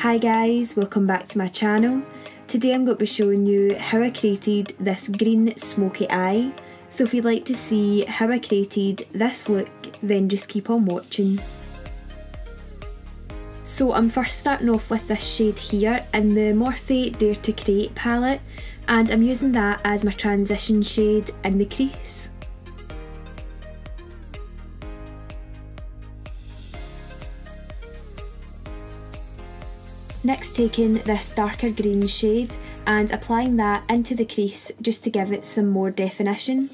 Hi guys, welcome back to my channel. Today I'm going to be showing you how I created this green smoky eye. So if you'd like to see how I created this look, then just keep on watching. So I'm first starting off with this shade here in the Morphe Dare to Create palette, and I'm using that as my transition shade in the crease. Next, taking this darker green shade and applying that into the crease just to give it some more definition.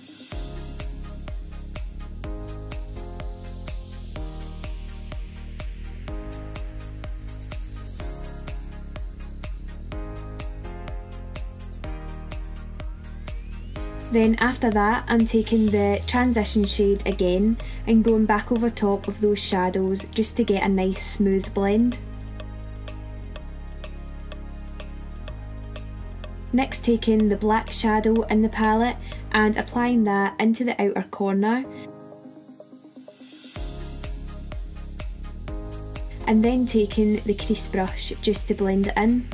Then after that, I'm taking the transition shade again and going back over top of those shadows just to get a nice smooth blend. Next, taking the black shadow in the palette and applying that into the outer corner. And then taking the crease brush just to blend it in.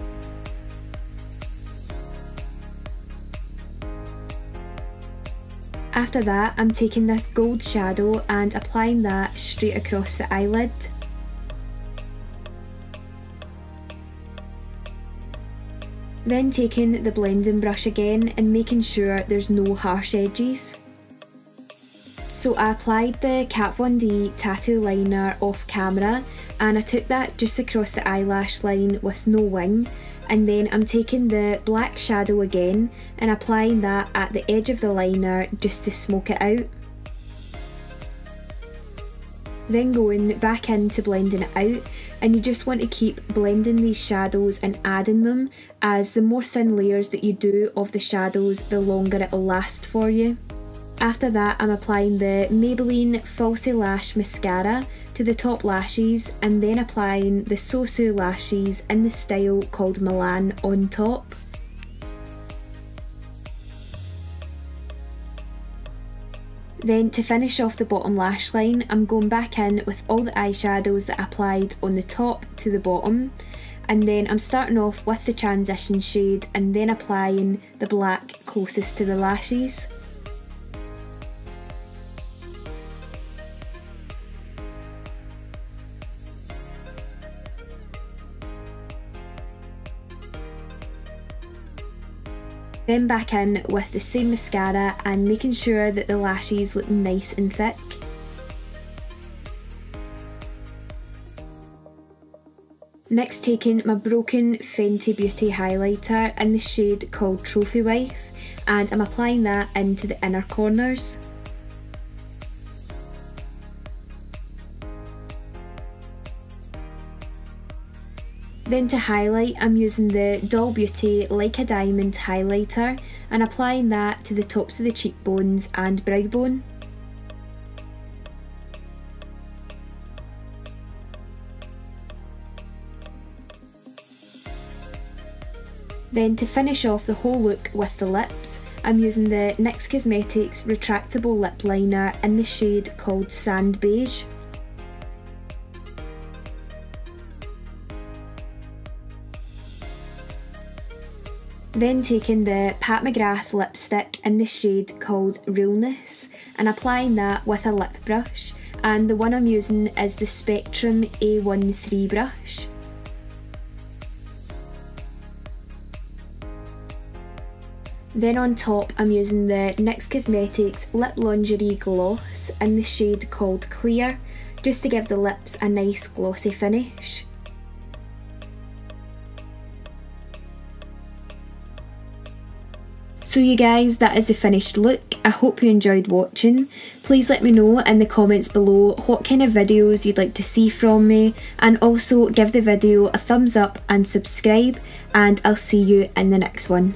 After that, I'm taking this gold shadow and applying that straight across the eyelid. Then taking the blending brush again and making sure there's no harsh edges. So I applied the Kat Von D tattoo liner off camera and I took that just across the eyelash line with no wing, and then I'm taking the black shadow again and applying that at the edge of the liner just to smoke it out. Then going back into blending it out, and you just want to keep blending these shadows and adding them, as the more thin layers that you do of the shadows, the longer it'll last for you. After that, I'm applying the Maybelline Falsies Lash Mascara to the top lashes and then applying the SOSU lashes in the style called Milan on top. Then to finish off the bottom lash line, I'm going back in with all the eyeshadows that I applied on the top to the bottom, and then I'm starting off with the transition shade and then applying the black closest to the lashes. Then back in with the same mascara and making sure that the lashes look nice and thick. Next, taking my broken Fenty Beauty highlighter in the shade called Trophy Wife, and I'm applying that into the inner corners. Then to highlight, I'm using the Doll Beauty Like a Diamond highlighter and applying that to the tops of the cheekbones and brow bone. Then to finish off the whole look with the lips, I'm using the NYX Cosmetics Retractable Lip Liner in the shade called Sand Beige. Then taking the Mcgrath lipstick in the shade called Realness and applying that with a lip brush, and the one I'm using is the Spectrum A13 brush. Then on top, I'm using the NYX Cosmetics Lip Lingerie Gloss in the shade called Clear, just to give the lips a nice glossy finish. So you guys, that is the finished look. I hope you enjoyed watching. Please let me know in the comments below what kind of videos you'd like to see from me, and also give the video a thumbs up and subscribe, and I'll see you in the next one.